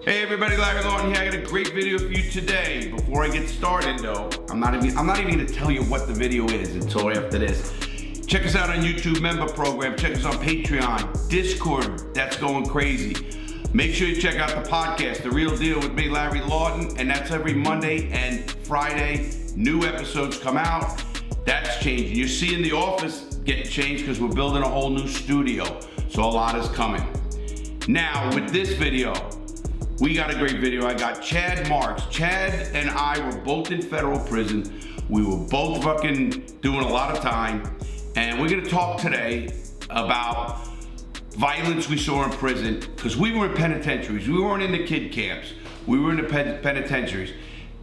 Hey everybody, Larry Lawton here. I got a great video for you today. Before I get started though, I'm not even gonna tell you what the video is until after this. Check us out on YouTube member program. Check us on Patreon, Discord, that's going crazy. Make sure you check out the podcast, The Real Deal with me, Larry Lawton, and that's every Monday and Friday. New episodes come out. That's changing. You're seeing The Office getting changed because we're building a whole new studio. So a lot is coming. Now, with this video, we got a great video. I got Chad Marks. Chad and I were both in federal prison. We were both fucking doing a lot of time. And we're gonna talk today about violence we saw in prison, because we were in penitentiaries. We weren't in the kid camps. We were in the penitentiaries.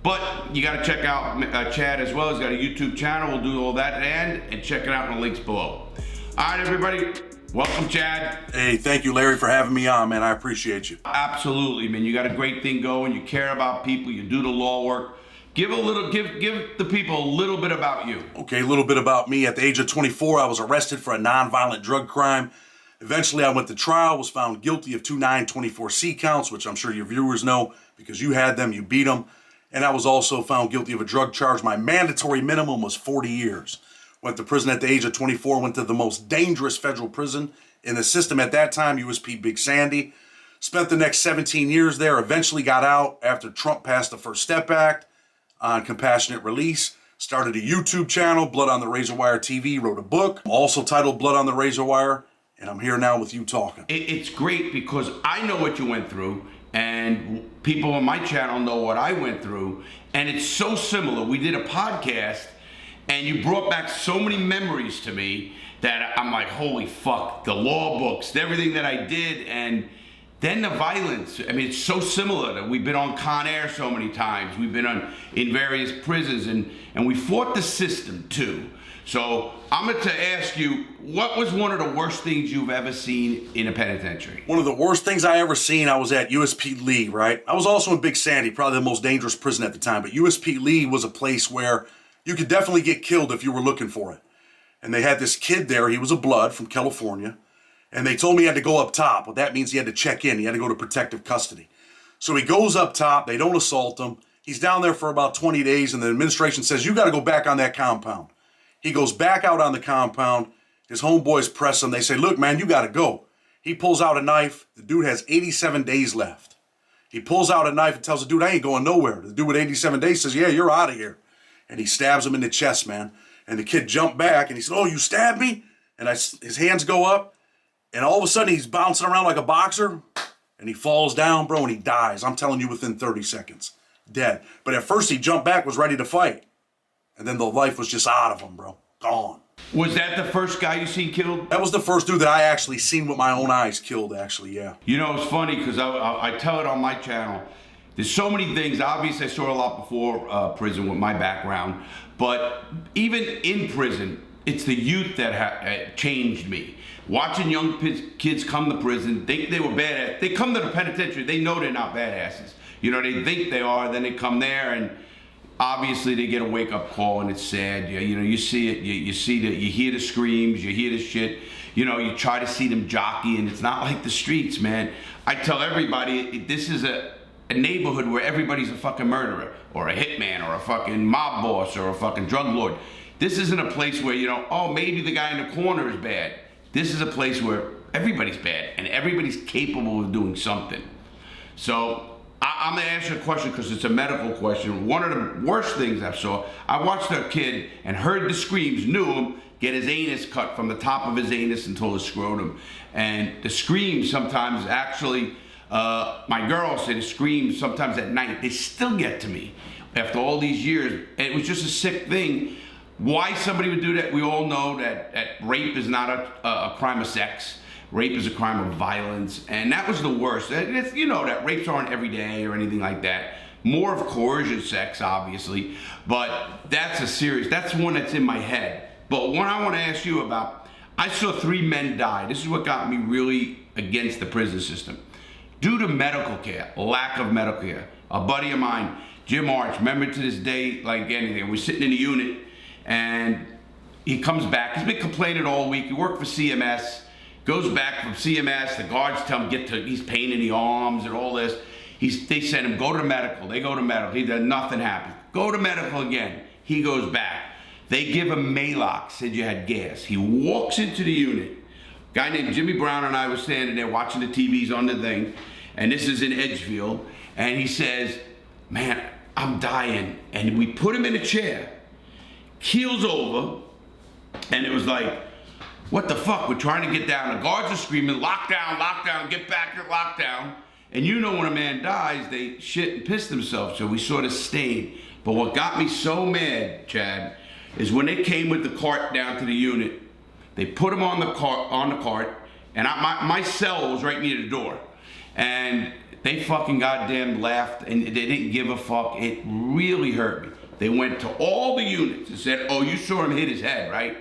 But you gotta check out Chad as well. He's got a YouTube channel. We'll do all that and check it out in the links below. All right, everybody. Welcome, Chad. Hey, thank you, Larry, for having me on, man. I appreciate you. Absolutely, man. You got a great thing going. You care about people. You do the law work. Give the people a little bit about you. Okay, a little bit about me. At the age of 24, I was arrested for a nonviolent drug crime. Eventually, I went to trial, was found guilty of 2 924C counts, which I'm sure your viewers know because you had them, you beat them. And I was also found guilty of a drug charge. My mandatory minimum was 40 years. Went to prison at the age of 24, went to the most dangerous federal prison in the system at that time, USP Big Sandy. Spent the next 17 years there, eventually got out after Trump passed the First Step Act on compassionate release. Started a YouTube channel, Blood on the Razor Wire TV, wrote a book, also titled Blood on the Razor Wire, and I'm here now with you talking. It's great because I know what you went through, and people on my channel know what I went through, and it's so similar. We did a podcast, and you brought back so many memories to me that I'm like, holy fuck, the law books, everything that I did, and then the violence. I mean, it's so similar. That we've been on Con Air so many times. We've been in various prisons, and we fought the system too. So I'm going to ask you, what was one of the worst things you've ever seen in a penitentiary? One of the worst things I ever seen, I was at USP Lee, right? I was also in Big Sandy, probably the most dangerous prison at the time, but USP Lee was a place where you could definitely get killed if you were looking for it. And they had this kid there, he was a blood from California, and they told me he had to go up top. Well, that means he had to check in, he had to go to protective custody. So he goes up top, they don't assault him, he's down there for about 20 days, and the administration says, you gotta go back on that compound. He goes back out on the compound, his homeboys press him, they say, look man, you gotta go. He pulls out a knife, the dude has 87 days left. He pulls out a knife and tells the dude, I ain't going nowhere. The dude with 87 days says, yeah, you're out of here. And he stabs him in the chest, man. And the kid jumped back and he said, oh, you stabbed me? And his hands go up, and all of a sudden he's bouncing around like a boxer, and he falls down, bro, and he dies. I'm telling you, within 30 seconds, dead. But at first he jumped back, was ready to fight. And then the life was just out of him, bro. Gone. Was that the first guy you seen killed? That was the first dude that I actually seen with my own eyes killed, actually, yeah. You know, it's funny because I tell it on my channel. There's so many things. Obviously, I saw a lot before prison with my background. But even in prison, it's the youth that changed me. Watching young kids come to prison, think they were badass. They come to the penitentiary, they know they're not badasses. You know, they think they are, then they come there, and obviously they get a wake-up call, and it's sad. You know, you see it, you hear the screams, you hear the shit. You know, you try to see them jockey, and it's not like the streets, man. I tell everybody, this is a neighborhood where everybody's a fucking murderer, or a hitman, or a fucking mob boss, or a fucking drug lord. This isn't a place where, you know, oh, maybe the guy in the corner is bad. This is a place where everybody's bad, and everybody's capable of doing something. So, I'm gonna ask you a question because it's a medical question. One of the worst things I saw, I watched a kid and heard the screams, knew him, get his anus cut from the top of his anus until his scrotum. And the screams sometimes actually, my girls say the screams sometimes at night, they still get to me after all these years. And it was just a sick thing. Why somebody would do that, we all know that rape is not a crime of sex. Rape is a crime of violence, and that was the worst. You know that rapes aren't every day or anything like that. More of coercion sex, obviously, but that's one that's in my head. But one I want to ask you about, I saw 3 men die. This is what got me really against the prison system. Due to medical care, lack of medical care. A buddy of mine, Jim Arch, remember to this day like anything, we're sitting in the unit, and he comes back. He's been complaining all week. He worked for CMS. Goes back from CMS, the guards tell him he's pain in the arms and all this. They send him, go to medical. They go to medical. Nothing happens. Go to medical again. He goes back. They give him Maalox, said you had gas. He walks into the unit. Guy named Jimmy Brown and I was standing there watching the TVs on the thing, and this is in Edgefield, and he says, man, I'm dying. And we put him in a chair, keels over, and it was like, what the fuck? We're trying to get down. The guards are screaming, lockdown, get back to lockdown. And you know when a man dies, they shit and piss themselves, so we sort of stayed. But what got me so mad, Chad, is when they came with the cart down to the unit, they put him on the cart, and my cell was right near the door. And they fucking goddamn laughed, and they didn't give a fuck. It really hurt me. They went to all the units and said, oh, you saw him hit his head, right?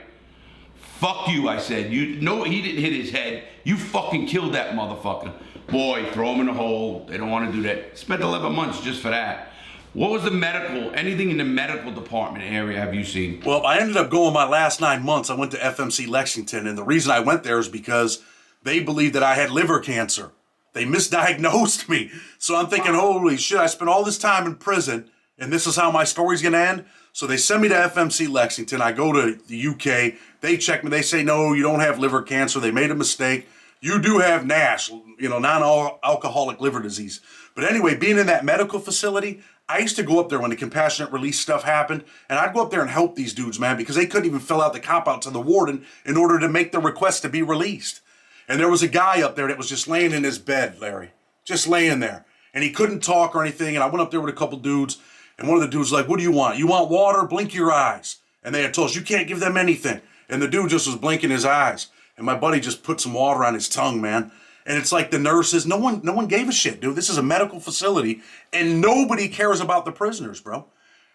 Fuck you, I said. No, he didn't hit his head. You fucking killed that motherfucker. Boy, throw him in a hole. They don't want to do that. Spent 11 months just for that. What was anything in the medical department area have you seen? Well, I ended up going my last 9 months. I went to FMC Lexington, and the reason I went there is because they believed that I had liver cancer. They misdiagnosed me. So I'm thinking, holy shit, I spent all this time in prison, and this is how my story's gonna end? So they send me to FMC Lexington. I go to the UK. They check me. They say, no, you don't have liver cancer. They made a mistake. You do have NASH, non-alcoholic liver disease. But anyway, being in that medical facility, I used to go up there when the compassionate release stuff happened, and I'd go up there and help these dudes, man, because they couldn't even fill out the cop-out to the warden in order to make the request to be released. And there was a guy up there that was just laying in his bed, Larry, just laying there. And he couldn't talk or anything, and I went up there with a couple dudes, and one of the dudes was like, what do you want? You want water? Blink your eyes. And they had told us, you can't give them anything. And the dude just was blinking his eyes. And my buddy just put some water on his tongue, man. And it's like the nurses, no one gave a shit, dude. This is a medical facility, and nobody cares about the prisoners, bro.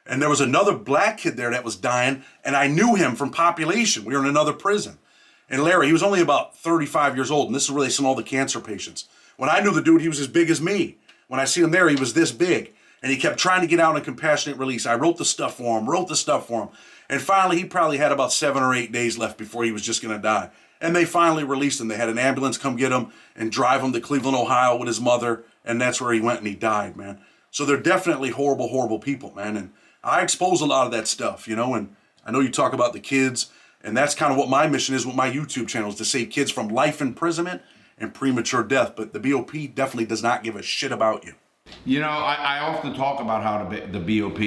And there was another black kid there that was dying, and I knew him from population. We were in another prison. And Larry, he was only about 35 years old, and this is where they sent all the cancer patients. When I knew the dude, he was as big as me. When I seen him there, he was this big. And he kept trying to get out on compassionate release. I wrote the stuff for him. And finally, he probably had about 7 or 8 days left before he was just going to die. And they finally released him. They had an ambulance come get him and drive him to Cleveland, Ohio with his mother. And that's where he went and he died, man. So they're definitely horrible, horrible people, man. And I expose a lot of that stuff, and I know you talk about the kids. And that's kind of what my mission is with my YouTube channel, is to save kids from life imprisonment and premature death. But the BOP definitely does not give a shit about you. I often talk about how the BOP,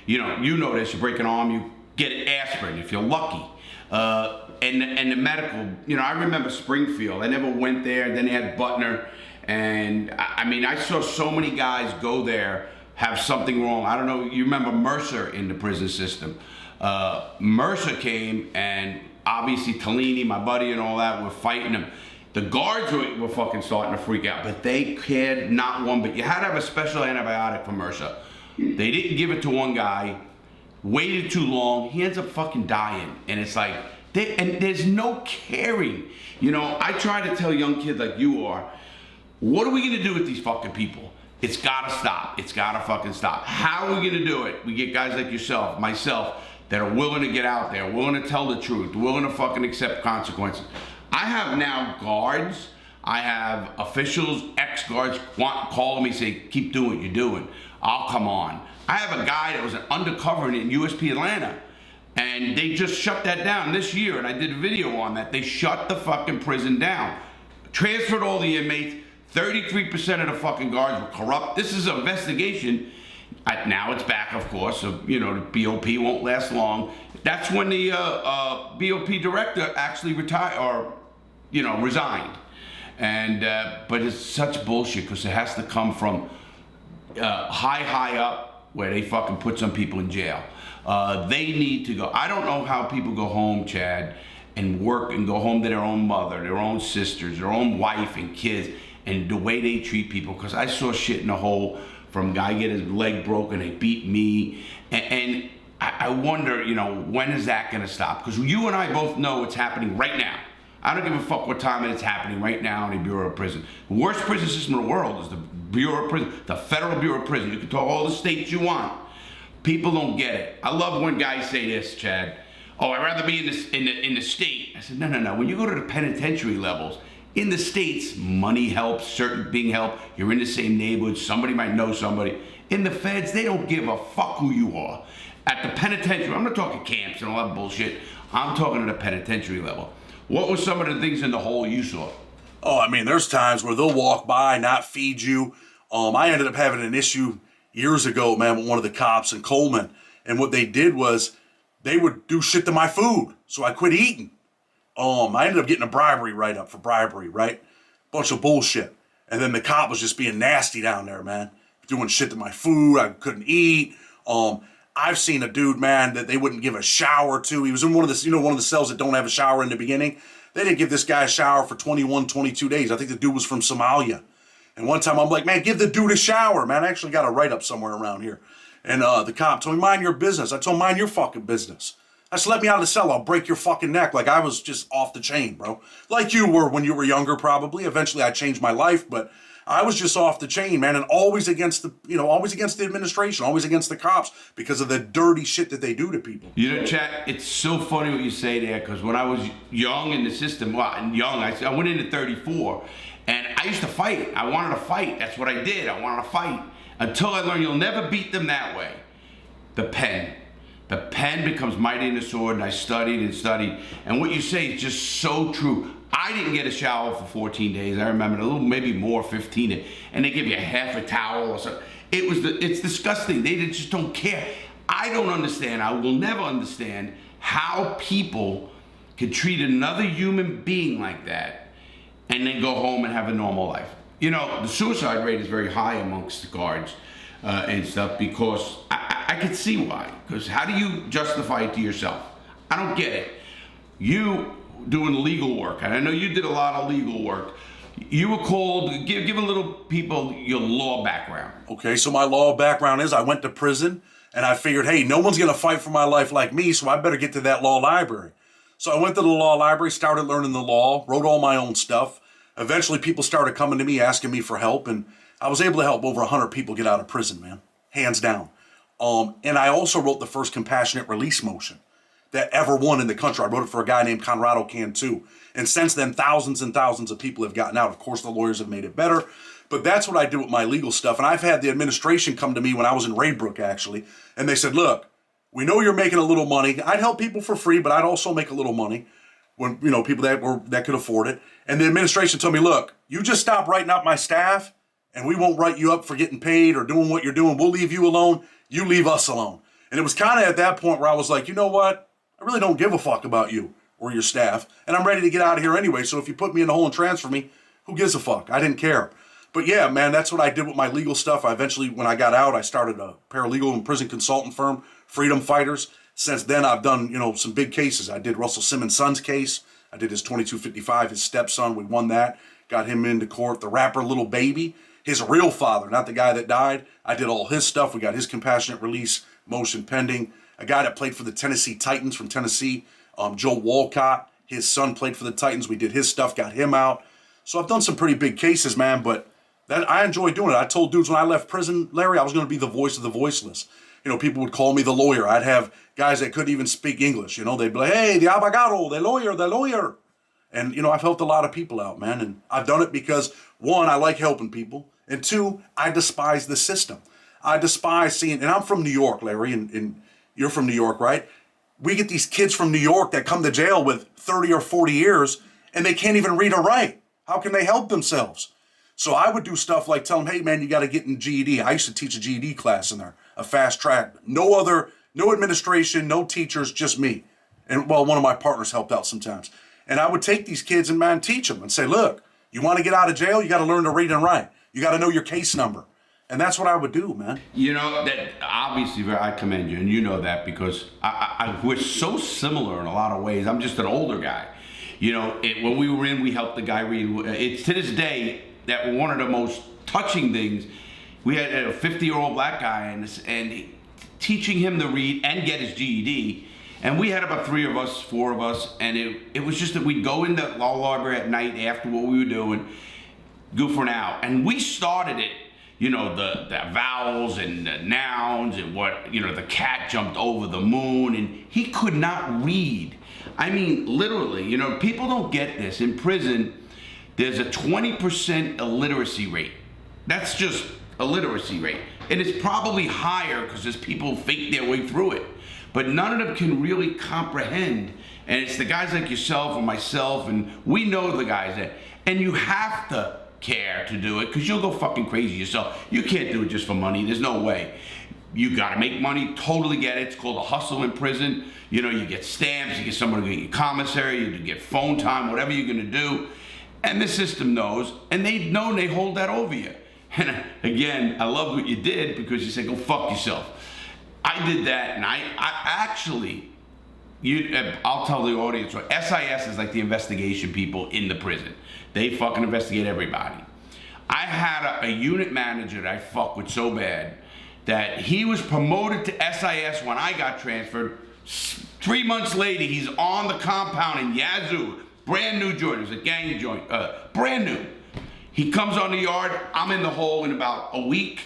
you know this, you break an arm, you get aspirin if you're lucky. And the medical, I remember Springfield. I never went there. Then they had Butner. And I saw so many guys go there, have something wrong. I don't know, you remember Mercer in the prison system. Mercer came, and obviously Tellini, my buddy and all that, were fighting him. The guards were fucking starting to freak out, but they cared not one bit. You had to have a special antibiotic for Mercer. They didn't give it to one guy, waited too long, he ends up fucking dying. And it's like, and there's no caring. I try to tell young kids like you are, what are we gonna do with these fucking people? It's gotta stop. It's gotta fucking stop. How are we gonna do it? We get guys like yourself, myself, that are willing to get out there, willing to tell the truth, willing to fucking accept consequences. I have now guards, I have officials, ex-guards calling me, say, keep doing what you're doing. I'll come on. I have a guy that was an undercover in USP Atlanta, and they just shut that down this year, and I did a video on that. They shut the fucking prison down. Transferred all the inmates, 33% of the fucking guards were corrupt. This is an investigation. Now it's back, of course, so, the BOP won't last long. That's when the BOP director actually retired, or, resigned. And, but it's such bullshit, because it has to come from high up, where they fucking put some people in jail. They need to go. I don't know how people go home, Chad, and work and go home to their own mother, their own sisters, their own wife and kids, and the way they treat people, because I saw shit in the hole from a guy get his leg broken, they beat me, and I wonder, when is that gonna stop? Because you and I both know it's happening right now. I don't give a fuck what time it's happening right now in the Bureau of Prison. The worst prison system in the world is the Bureau of Prison, the Federal Bureau of Prison. You can talk all the states you want. People don't get it. I love when guys say this, Chad. Oh, I'd rather be in the state. I said, no. When you go to the penitentiary levels, In the States, money helps, certain being help. You're in the same neighborhood, somebody might know somebody. In the feds, they don't give a fuck who you are. At the penitentiary, I'm not talking camps and all that bullshit. I'm talking at the penitentiary level. What were some of the things in the hole you saw? Oh, I mean, there's times where they'll walk by, not feed you. I ended up having an issue years ago, man, with one of the cops in Coleman. And what they did was they would do shit to my food. So I quit eating. I ended up getting a bribery write-up for bribery, right? Bunch of bullshit. And then the cop was just being nasty down there, man. Doing shit to my food. I couldn't eat. I've seen a dude, man, that they wouldn't give a shower to. He was in one of the cells that don't have a shower in the beginning. They didn't give this guy a shower for 21, 22 days. I think the dude was from Somalia. And one time I'm like, man, give the dude a shower, man. I actually got a write-up somewhere around here. And the cop told me, mind your business. I told him, mind your fucking business. I said, let me out of the cell. I'll break your fucking neck. Like I was just off the chain, bro. Like you were when you were younger, probably. Eventually I changed my life, but I was just off the chain, man, and always against the administration, always against the cops because of the dirty shit that they do to people. You know, Chad, it's so funny what you say there, because when I was young in the system, I went into 34, and I used to fight. I wanted to fight. That's what I did. I wanted to fight until I learned you'll never beat them that way. The pen. The pen becomes mighty in the sword, and I studied and studied. And what you say is just so true. I didn't get a shower for 14 days. I remember a little, maybe more, 15. And they give you half a towel or something. It's disgusting. They just don't care. I don't understand. I will never understand how people could treat another human being like that and then go home and have a normal life. You know, the suicide rate is very high amongst the guards and stuff, because I could see why. Because how do you justify it to yourself? I don't get it. You doing legal work, and I know you did a lot of legal work. You were called, give a little people your law background. Okay, so my law background is I went to prison, and I figured, hey, no one's going to fight for my life like me, so I better get to that law library. So I went to the law library, started learning the law, wrote all my own stuff. Eventually, people started coming to me, asking me for help, and I was able to help over 100 people get out of prison, man, hands down. And I also wrote the first compassionate release motion that ever won in the country. I wrote it for a guy named Conrado Cantu. And since then, thousands and thousands of people have gotten out. Of course, the lawyers have made it better. But that's what I do with my legal stuff. And I've had the administration come to me when I was in Raybrook, actually. And they said, look, we know you're making a little money. I'd help people for free, but I'd also make a little money when, you know, people that could afford it. And the administration told me, look, you just stop writing up my staff, and we won't write you up for getting paid or doing what you're doing. We'll leave you alone. You leave us alone. And it was kind of at that point where I was like, you know what? I really don't give a fuck about you or your staff, and I'm ready to get out of here anyway, so if you put me in the hole and transfer me, who gives a fuck? I didn't care. But yeah, man, that's what I did with my legal stuff. I eventually, when I got out, I started a paralegal and prison consultant firm, Freedom Fighters. Since then, I've done, you know, some big cases. I did Russell Simmons' son's case. I did his 2255, his stepson. We won that, got him into court. The rapper Lil Baby, his real father, not the guy that died. I did all his stuff. We got his compassionate release motion pending. A guy that played for the Tennessee Titans from Tennessee, Joe Walcott, his son played for the Titans. We did his stuff, got him out. So I've done some pretty big cases, man, but I enjoy doing it. I told dudes when I left prison, Larry, I was going to be the voice of the voiceless. You know, people would call me the lawyer. I'd have guys that couldn't even speak English. You know, they'd be like, hey, the abogado, the lawyer. And, you know, I've helped a lot of people out, man. And I've done it because, one, I like helping people. And two, I despise the system. I despise seeing, and I'm from New York, Larry, and you're from New York, right? We get these kids from New York that come to jail with 30 or 40 years, and they can't even read or write. How can they help themselves? So I would do stuff like tell them, hey, man, you got to get in GED. I used to teach a GED class in there, a fast track. No administration, no teachers, just me. And, well, one of my partners helped out sometimes. And I would take these kids and, man, teach them and say, look, you want to get out of jail? You got to learn to read and write. You got to know your case number. And that's what I would do, man. You know, that obviously I commend you, and you know that, because we're so similar in a lot of ways. I'm just an older guy. You know, when we were in, we helped the guy read. It's to this day that one of the most touching things. We had a 50-year-old black guy and teaching him to read and get his GED. And we had about 4 of us, and it was just that we'd go in the law library at night after what we were doing, go for an hour. And we started it. You know, the vowels and the nouns and what, you know, the cat jumped over the moon, and he could not read. I mean, literally, you know, people don't get this. In prison, there's a 20% illiteracy rate. That's just illiteracy rate. And it's probably higher because there's people fake their way through it. But none of them can really comprehend. And it's the guys like yourself or myself, and we know the guys that, and you have to care to do it because you'll go fucking crazy yourself. You can't do it just for money. There's no way. You gotta make money, totally get it. It's called a hustle in prison. You know, you get stamps, you get someone to get your commissary, you get phone time, whatever you're gonna do. And the system knows, and they know, and they hold that over you. And again, I love what you did because you said, go fuck yourself. I did that, and I actually, I'll tell the audience, SIS is like the investigation people in the prison. They fucking investigate everybody. I had a unit manager that I fuck with so bad that he was promoted to SIS when I got transferred. 3 months later, he's on the compound in Yazoo, brand new joint. It was a gang joint, brand new. He comes on the yard. I'm in the hole in about a week.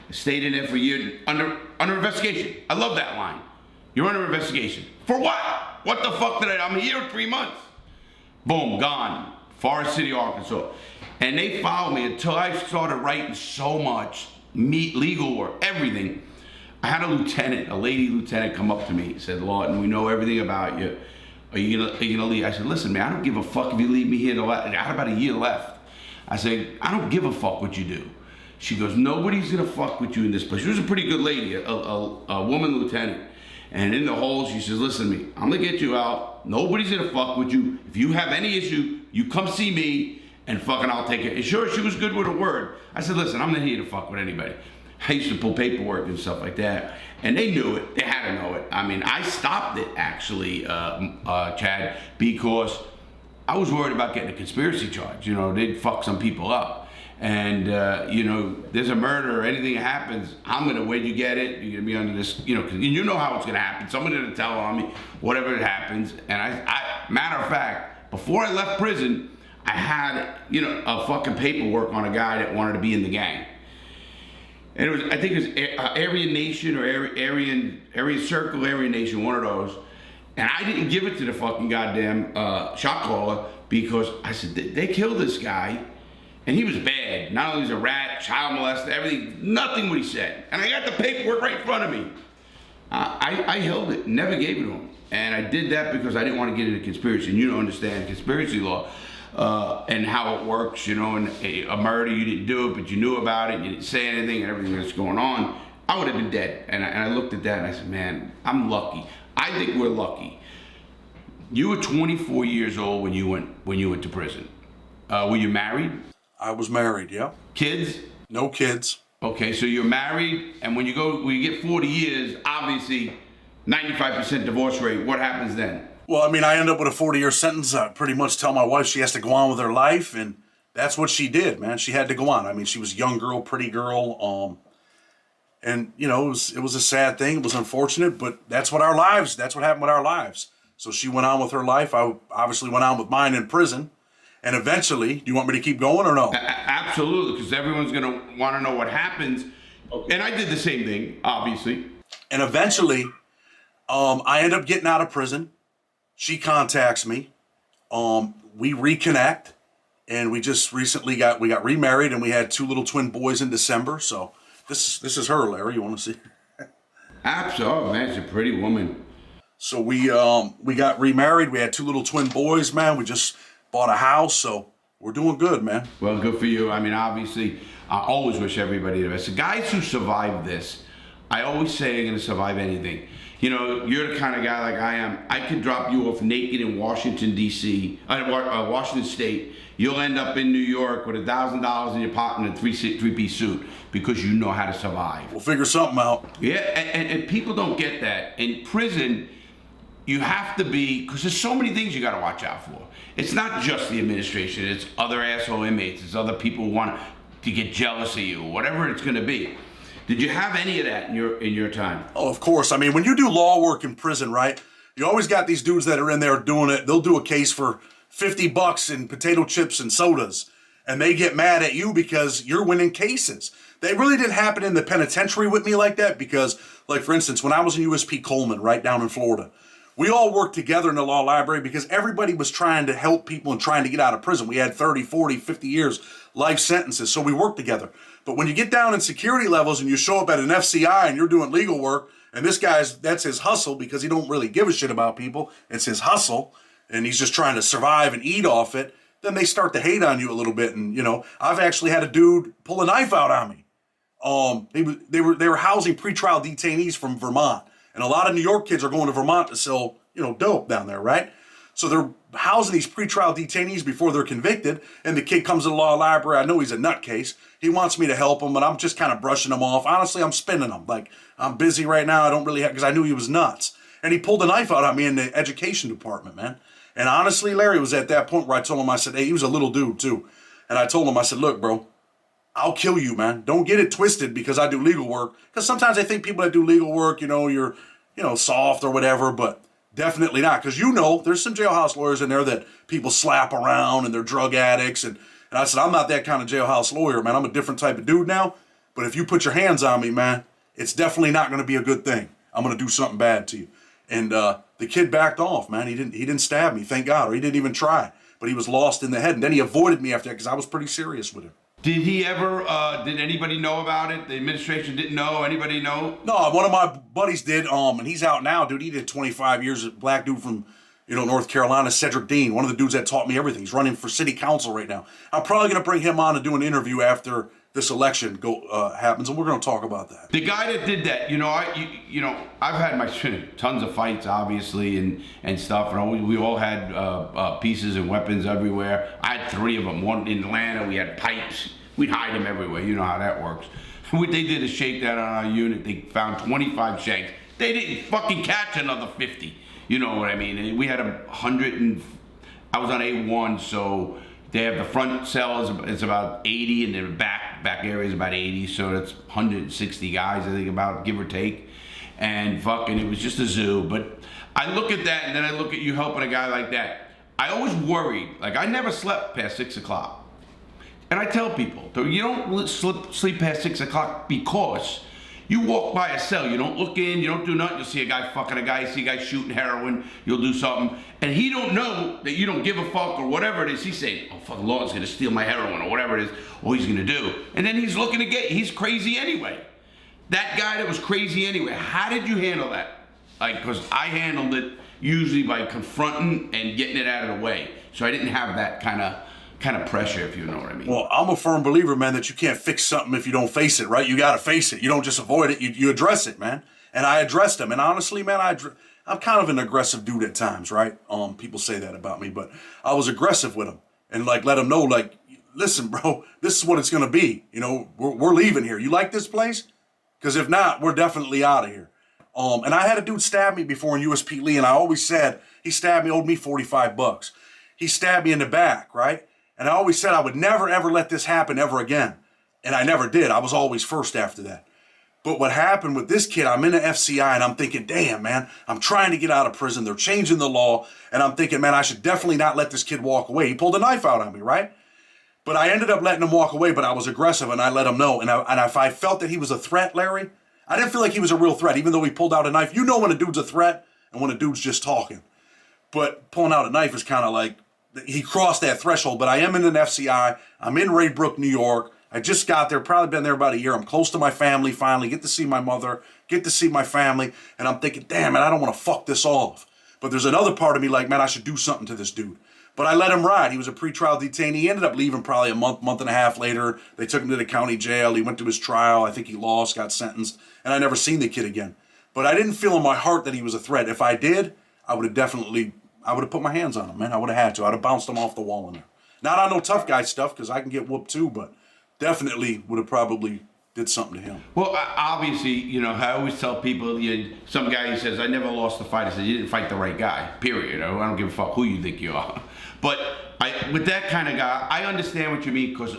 I stayed in there for a year under investigation. I love that line. You're under investigation. For what? What the fuck did I'm here 3 months. Boom, gone. Forest City, Arkansas. And they followed me until I started writing so much, legal work, everything. I had a lady lieutenant come up to me, said, Lawton, we know everything about you. Are you gonna leave? I said, listen, man, I don't give a fuck if you leave me here. I had about a year left. I said, I don't give a fuck what you do. She goes, nobody's gonna fuck with you in this place. She was a pretty good lady, a woman lieutenant. And in the hole, she says, listen to me, I'm gonna get you out. Nobody's gonna fuck with you. If you have any issue, you come see me and fucking I'll take it. And sure, she was good with her word. I said, listen, I'm not here to fuck with anybody. I used to pull paperwork and stuff like that. And they knew it, they had to know it. I mean, I stopped it actually, Chad, because I was worried about getting a conspiracy charge. You know, they'd fuck some people up. And, you know, there's a murder or anything that happens, I'm gonna, when you get it, you're gonna be under this, you know, cause you know how it's gonna happen. Someone's gonna tell on me, whatever it happens. And I matter of fact, before I left prison, I had, you know, a fucking paperwork on a guy that wanted to be in the gang. And it was, I think it was Aryan Nation or Aryan Circle, Aryan Nation, one of those. And I didn't give it to the fucking goddamn shot caller because I said, they killed this guy. And he was bad. Not only was he a rat, child molester, everything, nothing what he said. And I got the paperwork right in front of me. I held it, never gave it to him. And I did that because I didn't want to get into conspiracy. And you don't understand conspiracy law and how it works, you know, and a murder, you didn't do it, but you knew about it, you didn't say anything and everything that's going on. I would have been dead. And I looked at that and I said, man, I'm lucky. I think we're lucky. You were 24 years old when you went to prison. Were you married? I was married, yeah. Kids? No kids. Okay, so you're married, and when you get 40 years, obviously 95% divorce rate. What happens then? Well, I mean, I end up with a 40-year sentence. I pretty much tell my wife she has to go on with her life, and that's what she did, man. She had to go on. I mean, she was a young girl, pretty girl, and you know, it was a sad thing. It was unfortunate, but that's what happened with our lives. So she went on with her life. I obviously went on with mine in prison. And eventually, do you want me to keep going or no? Absolutely, because everyone's going to want to know what happens. Okay. And I did the same thing, obviously. And eventually, I end up getting out of prison. She contacts me. We reconnect. And we just recently got remarried, and we had 2 little twin boys in December. So this is her, Larry. You want to see? Absolutely. Oh, man, she's a pretty woman. So we got remarried. We had 2 little twin boys, man. We just bought a house, so we're doing good, man. Well, good for you. I mean, obviously, I always wish everybody the best. The guys who survive this, I always say are going to survive anything. You know, you're the kind of guy like I am. I can drop you off naked in Washington, D.C., Washington State. You'll end up in New York with $1,000 in your pocket and a three-piece suit because you know how to survive. We'll figure something out. Yeah, and people don't get that. In prison, you have to be, because there's so many things you got to watch out for. It's not just the administration, it's other asshole inmates, it's other people who want to get jealous of you, whatever it's going to be. Did you have any of that in your time? Oh, of course. I mean, when you do law work in prison, right, you always got these dudes that are in there doing it. They'll do a case for $50 in potato chips and sodas, and they get mad at you because you're winning cases. They really didn't happen in the penitentiary with me like that because, like, for instance, when I was in USP Coleman, right down in Florida, We all worked together in the law library because everybody was trying to help people and trying to get out of prison. We had 30, 40, 50 years life sentences, so we worked together. But when you get down in security levels and you show up at an FCI and you're doing legal work, and this guy's, that's his hustle because he don't really give a shit about people. It's his hustle, and he's just trying to survive and eat off it. Then they start to hate on you a little bit. And, you know, I've actually had a dude pull a knife out on me. They were housing pretrial detainees from Vermont. And a lot of New York kids are going to Vermont to sell, you know, dope down there, right? So they're housing these pretrial detainees before they're convicted. And the kid comes to the law library. I know he's a nutcase. He wants me to help him, but I'm just kind of brushing him off. Honestly, I'm spinning him. Like, I'm busy right now. I don't really have, because I knew he was nuts. And he pulled a knife out on me in the education department, man. And honestly, Larry, was at that point where I told him, I said, hey, he was a little dude too. And I told him, I said, look, bro, I'll kill you, man. Don't get it twisted because I do legal work. Because sometimes I think people that do legal work, you know, you're, you know, soft or whatever, but definitely not. Because you know, there's some jailhouse lawyers in there that people slap around and they're drug addicts. And I said, I'm not that kind of jailhouse lawyer, man. I'm a different type of dude now. But if you put your hands on me, man, it's definitely not going to be a good thing. I'm going to do something bad to you. And the kid backed off, man. He didn't stab me, thank God, or he didn't even try. But he was lost in the head. And then he avoided me after that because I was pretty serious with him. Did he ever, did anybody know about it? The administration didn't know? Anybody know? No, one of my buddies did, and he's out now, dude. He did 25 years, a black dude from, you know, North Carolina, Cedric Dean, one of the dudes that taught me everything. He's running for city council right now. I'm probably going to bring him on to do an interview after this election happens, and we're going to talk about that. The guy that did that, you know, I've had my tons of fights, obviously, and stuff, and we all had pieces and weapons everywhere. I had 3 of them. One in Atlanta, we had pipes. We'd hide them everywhere. You know how that works. What they did a shakedown on our unit. They found 25 shanks. They didn't fucking catch another 50. You know what I mean? And we had 100 and I was on A1, so they have the front cell is about 80, and the back area is about 80, so that's 160 guys, I think, about, give or take. And fucking, it was just a zoo. But I look at that, and then I look at you helping a guy like that. I always worried. Like, I never slept past 6 o'clock. And I tell people, you don't sleep past 6 o'clock because you walk by a cell, you don't look in, you don't do nothing, you'll see a guy fucking a guy, you see a guy shooting heroin, you'll do something, and he don't know that you don't give a fuck or whatever it is. He's saying, oh, fucking Lord's gonna steal my heroin or whatever it is, or he's gonna do. And then he's looking to get, he's crazy anyway. That guy that was crazy anyway, how did you handle that? Like, because I handled it usually by confronting and getting it out of the way. So I didn't have that kind of pressure, if you know what I mean. Well, I'm a firm believer, man, that you can't fix something if you don't face it, right? You got to face it. You don't just avoid it. You address it, man. And I addressed him. And honestly, man, I'm kind of an aggressive dude at times, right? People say that about me, but I was aggressive with him and like let him know, like, listen, bro, this is what it's going to be. You know, we're leaving here. You like this place? Because if not, we're definitely out of here. And I had a dude stab me before in USP Lee, and I always said he stabbed me, owed me $45. He stabbed me in the back, right? And I always said I would never, ever let this happen ever again. And I never did. I was always first after that. But what happened with this kid, I'm in the FCI and I'm thinking, damn, man, I'm trying to get out of prison. They're changing the law. And I'm thinking, man, I should definitely not let this kid walk away. He pulled a knife out on me, right? But I ended up letting him walk away, but I was aggressive and I let him know. And if I felt that he was a threat, Larry, I didn't feel like he was a real threat, even though he pulled out a knife. You know when a dude's a threat and when a dude's just talking. But pulling out a knife is kind of like, he crossed that threshold. But I am in an FCI. I'm in Raybrook, New York. I just got there, probably been there about a year. I'm close to my family finally, get to see my mother, get to see my family. And I'm thinking, damn, man, I don't want to fuck this off. But there's another part of me like, man, I should do something to this dude. But I let him ride. He was a pretrial detainee. He ended up leaving probably a month and a half later. They took him to the county jail. He went to his trial. I think he lost, got sentenced. And I never seen the kid again. But I didn't feel in my heart that he was a threat. If I did, I would have put my hands on him, man. I would have had to. I'd have bounced him off the wall in there. Not on no tough guy stuff, because I can get whooped too, but definitely would have probably did something to him. Well, obviously, you know, I always tell people, some guy says, I never lost a fight. I said, you didn't fight the right guy, period. I don't give a fuck who you think you are. But with that kind of guy, I understand what you mean, because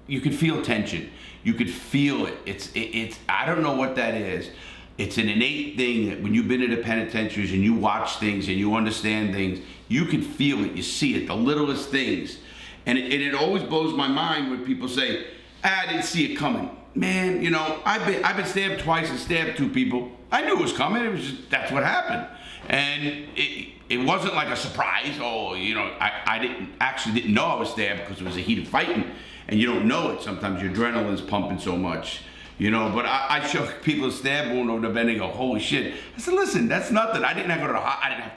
you could feel tension. You could feel it. It's I don't know what that is. It's an innate thing that when you've been in the penitentiaries and you watch things and you understand things, you can feel it, you see it, the littlest things. And it always blows my mind when people say, I didn't see it coming. man, I've been stabbed twice and stabbed 2 people. I knew it was coming. It was just, that's what happened. And it wasn't like a surprise. Oh, I didn't know I was stabbed because it was a heated fighting, and you don't know it. Sometimes your adrenaline's pumping so much, But I show people a stab wound over the bed and they go, holy shit. I said, listen, that's nothing. I didn't have to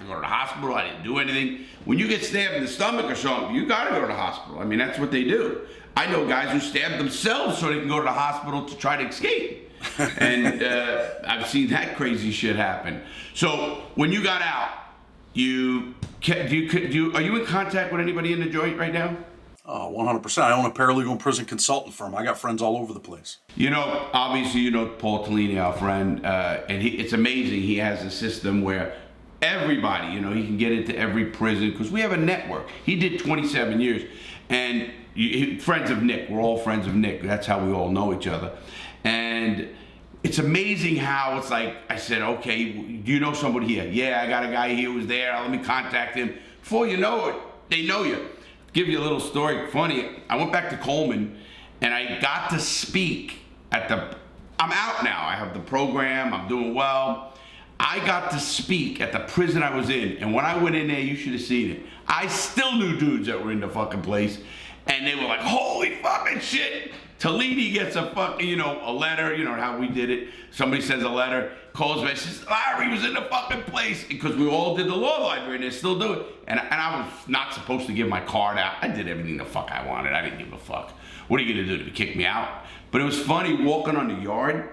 go to the hospital. I didn't do anything. When you get stabbed in the stomach or something, you got to go to the hospital. I mean, that's what they do. I know guys who stab themselves so they can go to the hospital to try to escape. And I've seen that crazy shit happen. So when you got out, are you in contact with anybody in the joint right now? Oh, 100%. I own a paralegal and prison consultant firm. I got friends all over the place. Obviously, Paul Tellini, our friend, and it's amazing. He has a system where everybody, he can get into every prison because we have a network. He did 27 years, and friends of Nick. We're all friends of Nick. That's how we all know each other. And it's amazing how it's like, I said, okay, do you know somebody here? Yeah, I got a guy here who's there. Let me contact him. Before you know it, they know you. Give you a little story. Funny, I went back to Coleman and I got to speak I'm out now. I have the program. I'm doing well. I got to speak at the prison I was in. And when I went in there, you should have seen it. I still knew dudes that were in the fucking place. And they were like, holy fucking shit. Tellini gets a fucking, a letter, how we did it. Somebody sends a letter, calls me, says, Larry was in the fucking place. Because we all did the law library and they still do it. And I was not supposed to give my card out. I did everything the fuck I wanted. I didn't give a fuck. What are you gonna do, to kick me out? But it was funny walking on the yard.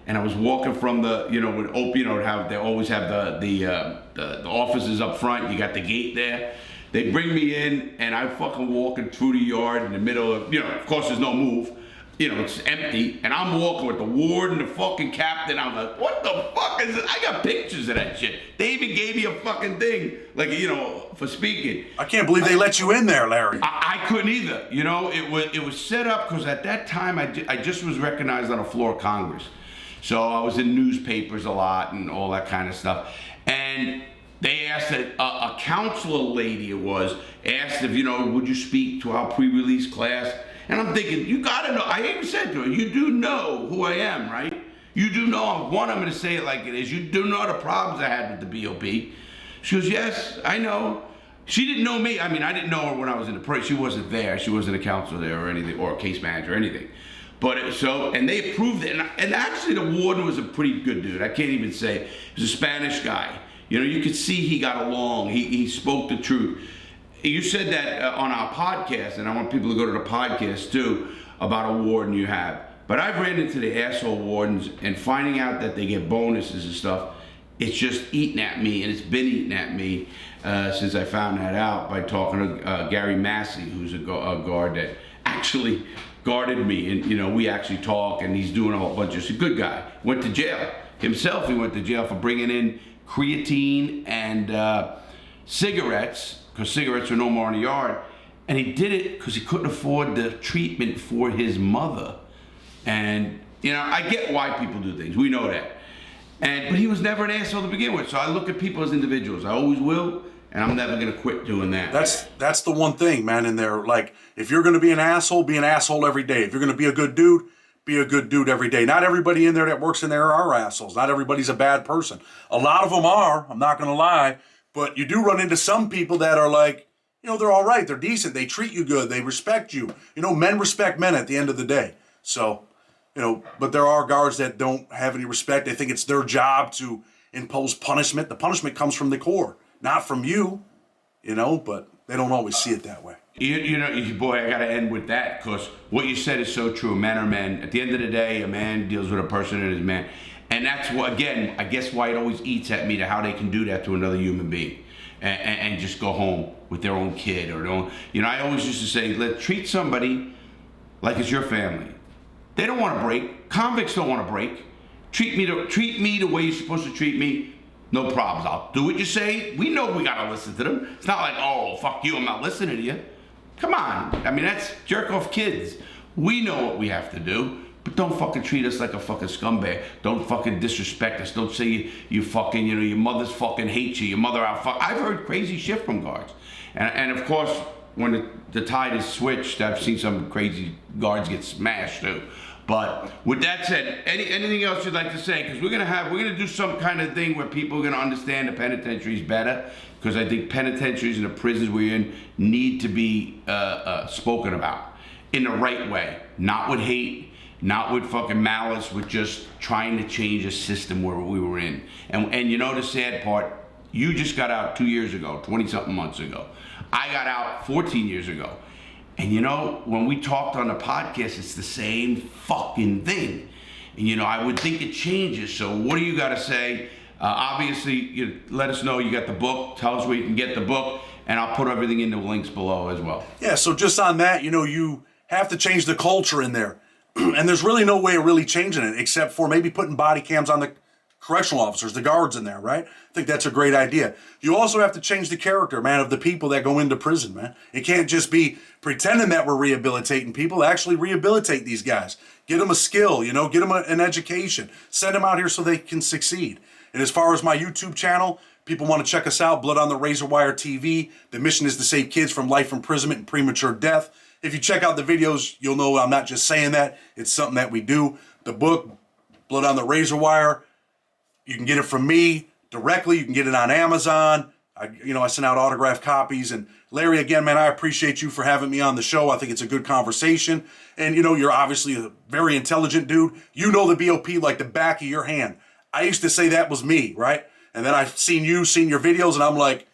And I was walking from the, with open, how they always have the offices up front. You got the gate there. They bring me in and I'm fucking walking through the yard in the middle of, of course there's no move. It's empty, and I'm walking with the warden, the fucking captain. I'm like, what the fuck is this? I got pictures of that shit. They even gave me a fucking thing, like, for speaking. I can't believe they let you in there, Larry. I couldn't either. It was set up because at that time I just was recognized on the floor of Congress. So I was in newspapers a lot and all that kind of stuff. And they asked a counselor lady asked if, would you speak to our pre-release class? And I'm thinking, you gotta know, I even said to her, you do know who I am, right? You do know, I'm gonna say it like it is, you do know the problems I had with the BOP. She goes, yes, I know. She didn't know me. I mean, I didn't know her when I was in the prison. She wasn't there. She wasn't a counselor there or anything, or a case manager or anything. But and they approved it. And actually the warden was a pretty good dude. I can't even say. He was a Spanish guy. You could see he got along. He spoke the truth. You said that on our podcast, and I want people to go to the podcast too, about a warden you have. But I've ran into the asshole wardens, and finding out that they get bonuses and stuff, it's just eating at me, and it's been eating at me since I found that out by talking to Gary Massey, who's a guard that actually guarded me, and we actually talk, and he's doing a whole bunch of, he's a good guy. Went to jail. Himself, he went to jail for bringing in creatine and cigarettes, because cigarettes are no more in the yard. And he did it because he couldn't afford the treatment for his mother. And, I get why people do things. We know that. But he was never an asshole to begin with. So I look at people as individuals. I always will. And I'm never going to quit doing that. That's the one thing, man, in there. Like, if you're going to be an asshole every day. If you're going to be a good dude, be a good dude every day. Not everybody in there that works in there are assholes. Not everybody's a bad person. A lot of them are. I'm not going to lie. But you do run into some people that are like, they're all right. They're decent. They treat you good. They respect you. Men respect men at the end of the day. So, but there are guards that don't have any respect. They think it's their job to impose punishment. The punishment comes from the Corps, not from you, but they don't always see it that way. Boy, I got to end with that because what you said is so true. Men are men. At the end of the day, a man deals with a person and his man. And that's what, again, I guess why it always eats at me to how they can do that to another human being and just go home with their own kid or their own, I always used to say, treat somebody like it's your family. They don't want to break. Convicts don't want to break. Treat me the way you're supposed to treat me. No problems. I'll do what you say. We know we got to listen to them. It's not like, oh, fuck you, I'm not listening to you. Come on. I mean, that's jerk off kids. We know what we have to do. But don't fucking treat us like a fucking scumbag. Don't fucking disrespect us. Don't say you fucking, your mother's fucking hates you. Your mother out fuck. I've heard crazy shit from guards. And of course, when the tide is switched, I've seen some crazy guards get smashed too. But with that said, anything else you'd like to say? Because we're gonna do some kind of thing where people are gonna understand the penitentiaries better. Because I think penitentiaries and the prisons we're in need to be spoken about in the right way, not with hate, not with fucking malice, with just trying to change a system where we were in. And you know the sad part, you just got out 2 years ago, 20-something months ago. I got out 14 years ago. And you know, when we talked on the podcast, it's the same fucking thing. And you know, I would think it changes. So what do you got to say? Obviously, you let us know you got the book. Tell us where you can get the book. And I'll put everything in the links below as well. Yeah, so just on that, you know, you have to change the culture in there. And there's really no way of really changing it except for maybe putting body cams on the correctional officers, the guards in there, right? I think that's a great idea. You also have to change the character, man, of the people that go into prison, man. It can't just be pretending that we're rehabilitating people. Actually rehabilitate these guys. Get them a skill, you know, get them an education. Send them out here so they can succeed. And as far as my YouTube channel, people want to check us out, Blood on the Razor Wire TV. The mission is to save kids from life imprisonment and premature death. If you check out the videos, you'll know I'm not just saying that. It's something that we do. The book, Blood on the Razor Wire, you can get it from me directly. You can get it on Amazon. I send out autographed copies. And Larry, again, man, I appreciate you for having me on the show. I think it's a good conversation. And, you know, you're obviously a very intelligent dude. You know the BOP like the back of your hand. I used to say that was me, right? And then I've seen your videos, and I'm like,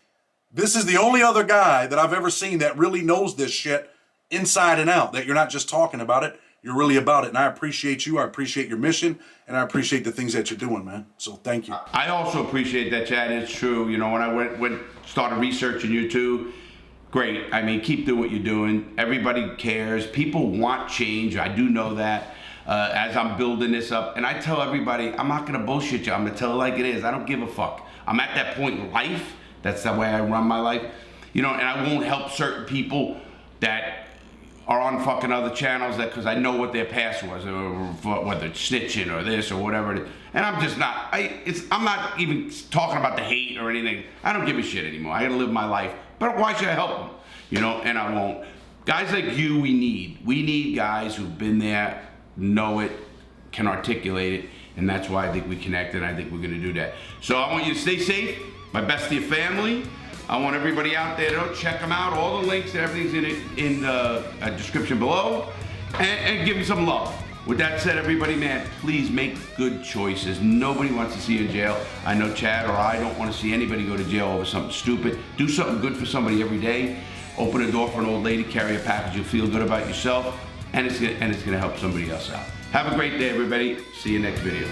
this is the only other guy that I've ever seen that really knows this shit inside and out, that you're not just talking about it, you're really about it. And I appreciate you, I appreciate your mission, and I appreciate the things that you're doing, man. So thank you. I also appreciate that, Chad. It's true. You know, when I started researching you too, great. I mean, keep doing what you're doing. Everybody cares. People want change. I do know that. As I'm building this up, and I tell everybody, I'm not gonna bullshit you. I'm gonna tell it like it is. I don't give a fuck. I'm at that point in life. That's the way I run my life. You know, and I won't help certain people that are on fucking other channels because I know what their past was, or whether it's snitching or this or whatever it is. And I'm just not. I'm not even talking about the hate or anything. I don't give a shit anymore. I gotta live my life. But why should I help them? You know, and I won't. Guys like you, we need. We need guys who've been there, know it, can articulate it, and that's why I think we connect, and I think we're gonna do that. So I want you to stay safe. My best to your family. I want everybody out there to check them out. All the links, everything's in the description below, and give them some love. With that said, everybody, man, please make good choices. Nobody wants to see you in jail. I know Chad or I don't want to see anybody go to jail over something stupid. Do something good for somebody every day. Open a door for an old lady, carry a package, you'll feel good about yourself, and it's gonna help somebody else out. Have a great day, everybody. See you next video.